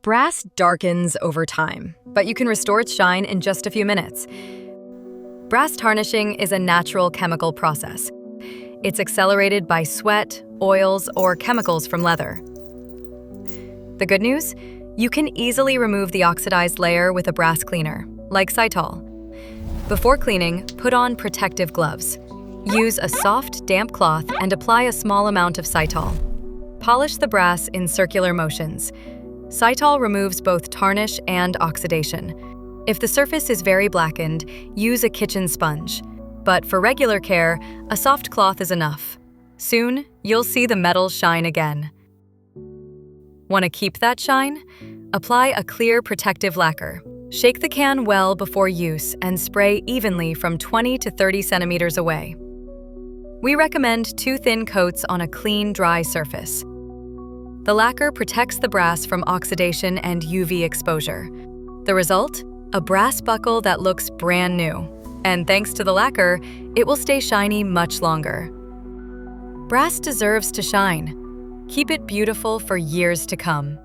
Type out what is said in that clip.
Brass darkens over time, but you can restore its shine in just a few minutes. Brass tarnishing is a natural chemical process. It's accelerated by sweat, oils, or chemicals from leather. The good news? You can easily remove the oxidized layer with a brass cleaner, like Sitol. Before cleaning, put on protective gloves. Use a soft, damp cloth and apply a small amount of Sitol. Polish the brass in circular motions. Sitol removes both tarnish and oxidation. If the surface is very blackened, use a kitchen sponge. But for regular care, a soft cloth is enough. Soon, you'll see the metal shine again. Want to keep that shine? Apply a clear protective lacquer. Shake the can well before use and spray evenly from 20 to 30 centimeters away. We recommend 2 thin coats on a clean, dry surface. The lacquer protects the brass from oxidation and UV exposure. The result? A brass buckle that looks brand new. And thanks to the lacquer, it will stay shiny much longer. Brass deserves to shine. Keep it beautiful for years to come.